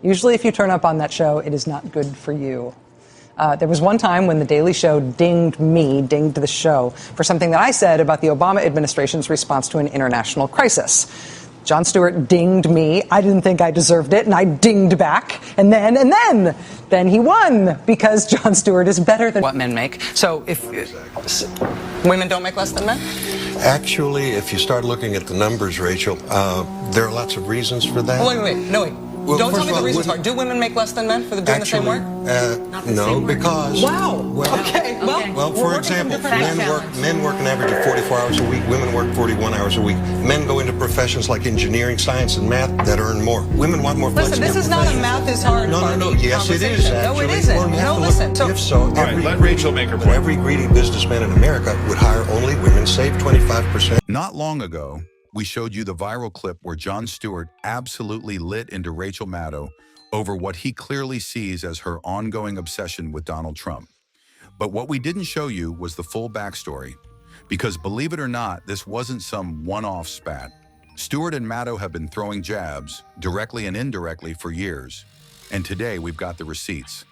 Usually if you turn up on that show, it is not good for you. There was one time when The Daily Show dinged the show, for something that I said about the Obama administration's response to an international crisis. Jon Stewart dinged me. I didn't think I deserved it, and I dinged back. And then he won, because Jon Stewart is better than what men make. So if women don't make less than men? Actually, if you start looking at the numbers, Rachel, there are lots of reasons for that. Wait. Well, don't tell me the reasons are. Do women make less than men for doing the same work? No, because... Wow. Okay. Well, for example, men work an average of 44 hours a week. Women work 41 hours a week. Men go into professions like engineering, science, and math that earn more. Women want more flexibility. Listen, this is not a math is hard. No. Yes, it is, actually. No, it isn't. Well, listen. If so, let Rachel make her point. Every greedy businessman in America would hire only women, save 25%. Not long ago, we showed you the viral clip where Jon Stewart absolutely lit into Rachel Maddow over what he clearly sees as her ongoing obsession with Donald Trump. But what we didn't show you was the full backstory, because believe it or not, this wasn't some one-off spat. Stewart and Maddow have been throwing jabs, directly and indirectly, for years. And today we've got the receipts.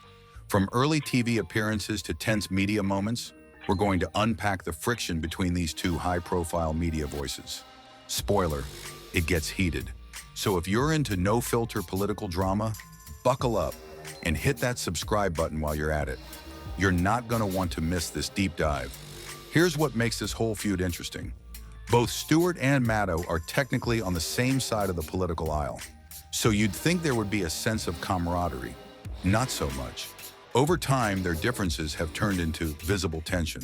From early TV appearances to tense media moments, we're going to unpack the friction between these two high-profile media voices. Spoiler, it gets heated. So if you're into no-filter political drama, buckle up and hit that subscribe button while you're at it. You're not going to want to miss this deep dive. Here's what makes this whole feud interesting. Both Stewart and Maddow are technically on the same side of the political aisle. So you'd think there would be a sense of camaraderie. Not so much. Over time, their differences have turned into visible tension.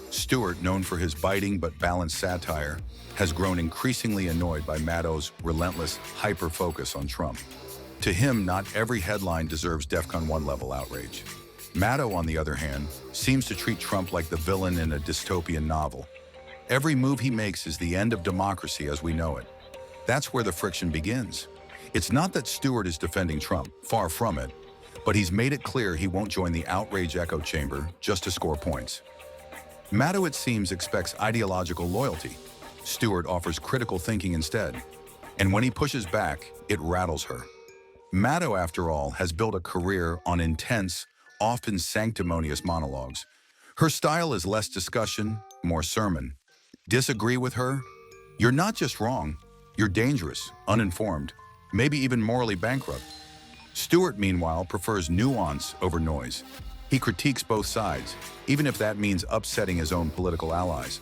Stewart, known for his biting but balanced satire, has grown increasingly annoyed by Maddow's relentless hyper-focus on Trump. To him, not every headline deserves DEFCON 1 level outrage. Maddow, on the other hand, seems to treat Trump like the villain in a dystopian novel. Every move he makes is the end of democracy as we know it. That's where the friction begins. It's not that Stewart is defending Trump, far from it, but he's made it clear he won't join the outrage echo chamber just to score points. Maddow, it seems, expects ideological loyalty. Stewart offers critical thinking instead. And when he pushes back, it rattles her. Maddow, after all, has built a career on intense, often sanctimonious monologues. Her style is less discussion, more sermon. Disagree with her? You're not just wrong, you're dangerous, uninformed, maybe even morally bankrupt. Stewart, meanwhile, prefers nuance over noise. He critiques both sides, even if that means upsetting his own political allies.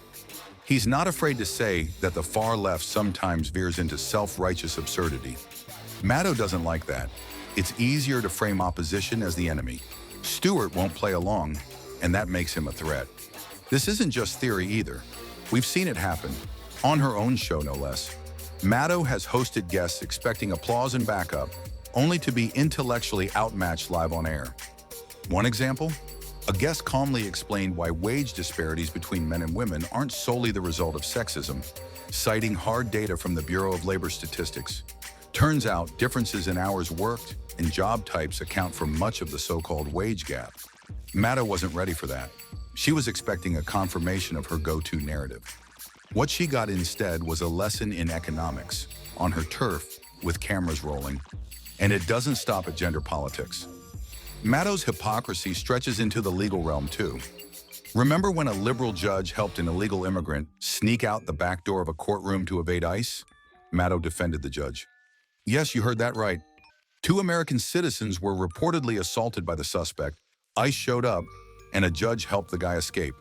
He's not afraid to say that the far left sometimes veers into self-righteous absurdity. Maddow doesn't like that. It's easier to frame opposition as the enemy. Stewart won't play along, and that makes him a threat. This isn't just theory either. We've seen it happen, on her own show no less. Maddow has hosted guests expecting applause and backup, only to be intellectually outmatched live on air. One example? A guest calmly explained why wage disparities between men and women aren't solely the result of sexism, citing hard data from the Bureau of Labor Statistics. Turns out differences in hours worked and job types account for much of the so-called wage gap. Maddow wasn't ready for that. She was expecting a confirmation of her go-to narrative. What she got instead was a lesson in economics, on her turf, with cameras rolling. And it doesn't stop at gender politics. Maddow's hypocrisy stretches into the legal realm too. Remember when a liberal judge helped an illegal immigrant sneak out the back door of a courtroom to evade ICE? Maddow defended the judge. Yes, you heard that right. 2 American citizens were reportedly assaulted by the suspect. ICE showed up, and a judge helped the guy escape.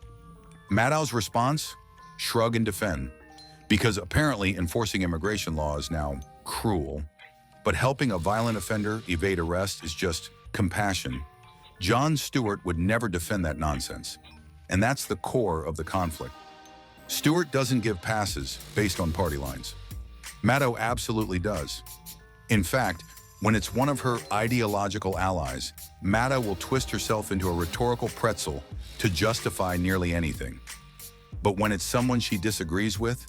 Maddow's response? Shrug and defend. Because apparently enforcing immigration law is now cruel, but helping a violent offender evade arrest is just compassion. Jon Stewart would never defend that nonsense. And that's the core of the conflict. Stewart doesn't give passes based on party lines. Maddow absolutely does. In fact, when it's one of her ideological allies, Maddow will twist herself into a rhetorical pretzel to justify nearly anything. But when it's someone she disagrees with,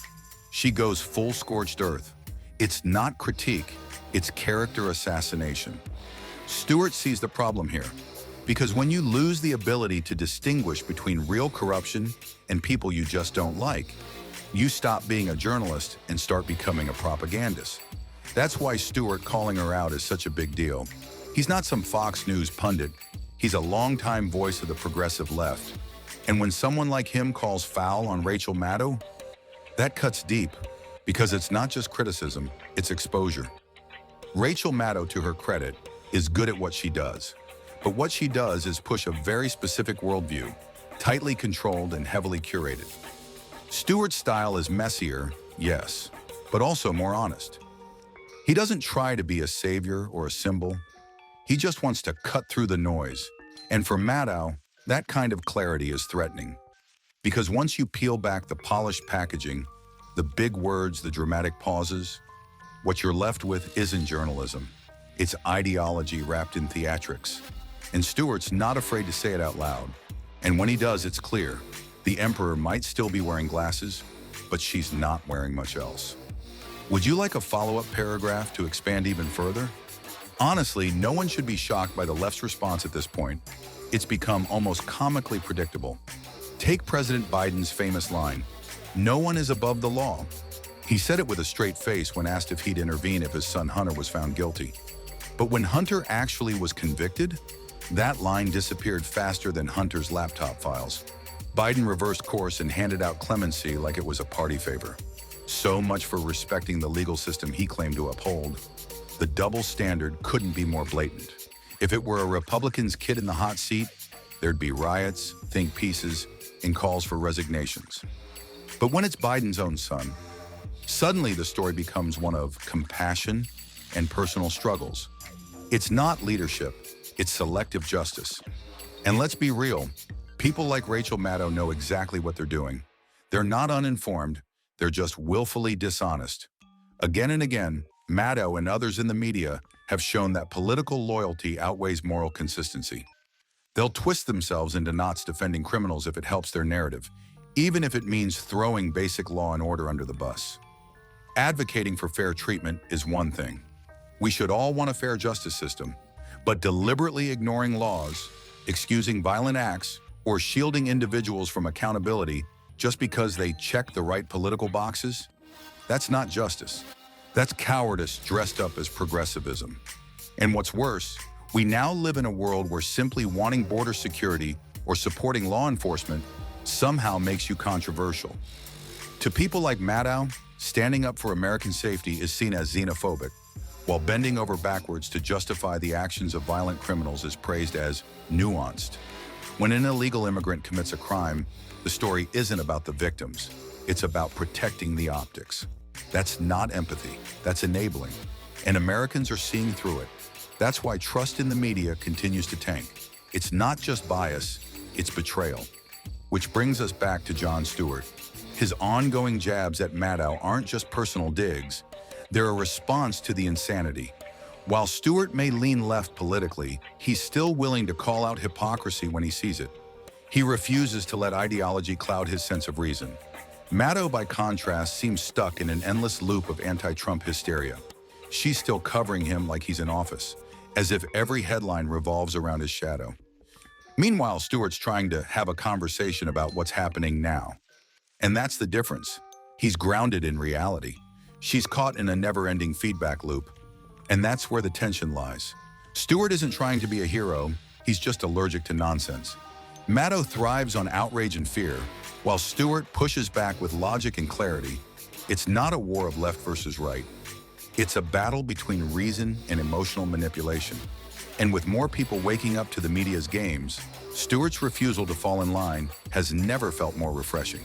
she goes full scorched earth. It's not critique, it's character assassination. Stewart sees the problem here, because when you lose the ability to distinguish between real corruption and people you just don't like, you stop being a journalist and start becoming a propagandist. That's why Stewart calling her out is such a big deal. He's not some Fox News pundit. He's a longtime voice of the progressive left. And when someone like him calls foul on Rachel Maddow, that cuts deep, because it's not just criticism, it's exposure. Rachel Maddow, to her credit, is good at what she does. But what she does is push a very specific worldview, tightly controlled and heavily curated. Stewart's style is messier, yes, but also more honest. He doesn't try to be a savior or a symbol. He just wants to cut through the noise. And for Maddow, that kind of clarity is threatening. Because once you peel back the polished packaging, the big words, the dramatic pauses, what you're left with isn't journalism. It's ideology wrapped in theatrics. And Stewart's not afraid to say it out loud. And when he does, it's clear. The emperor might still be wearing glasses, but she's not wearing much else. Would you like a follow-up paragraph to expand even further? Honestly, no one should be shocked by the left's response at this point. It's become almost comically predictable. Take President Biden's famous line, "No one is above the law." He said it with a straight face when asked if he'd intervene if his son Hunter was found guilty. But when Hunter actually was convicted, that line disappeared faster than Hunter's laptop files. Biden reversed course and handed out clemency like it was a party favor. So much for respecting the legal system he claimed to uphold. The double standard couldn't be more blatant. If it were a Republican's kid in the hot seat, there'd be riots, think pieces, and calls for resignations. But when it's Biden's own son, suddenly the story becomes one of compassion and personal struggles. It's not leadership, it's selective justice. And let's be real, people like Rachel Maddow know exactly what they're doing. They're not uninformed, they're just willfully dishonest. Again and again, Maddow and others in the media have shown that political loyalty outweighs moral consistency. They'll twist themselves into knots defending criminals if it helps their narrative, even if it means throwing basic law and order under the bus. Advocating for fair treatment is one thing. We should all want a fair justice system, but deliberately ignoring laws, excusing violent acts, or shielding individuals from accountability just because they check the right political boxes, that's not justice. That's cowardice dressed up as progressivism. And what's worse, we now live in a world where simply wanting border security or supporting law enforcement somehow makes you controversial. To people like Maddow, standing up for American safety is seen as xenophobic, while bending over backwards to justify the actions of violent criminals is praised as nuanced. When an illegal immigrant commits a crime, the story isn't about the victims. It's about protecting the optics. That's not empathy, that's enabling. And Americans are seeing through it. That's why trust in the media continues to tank. It's not just bias, it's betrayal. Which brings us back to Jon Stewart. His ongoing jabs at Maddow aren't just personal digs, they're a response to the insanity. While Stewart may lean left politically, he's still willing to call out hypocrisy when he sees it. He refuses to let ideology cloud his sense of reason. Maddow, by contrast, seems stuck in an endless loop of anti-Trump hysteria. She's still covering him like he's in office, as if every headline revolves around his shadow. Meanwhile, Stewart's trying to have a conversation about what's happening now. And that's the difference. He's grounded in reality. She's caught in a never-ending feedback loop. And that's where the tension lies. Stewart isn't trying to be a hero, he's just allergic to nonsense. Maddow thrives on outrage and fear, while Stewart pushes back with logic and clarity. It's not a war of left versus right. It's a battle between reason and emotional manipulation. And with more people waking up to the media's games, Stewart's refusal to fall in line has never felt more refreshing.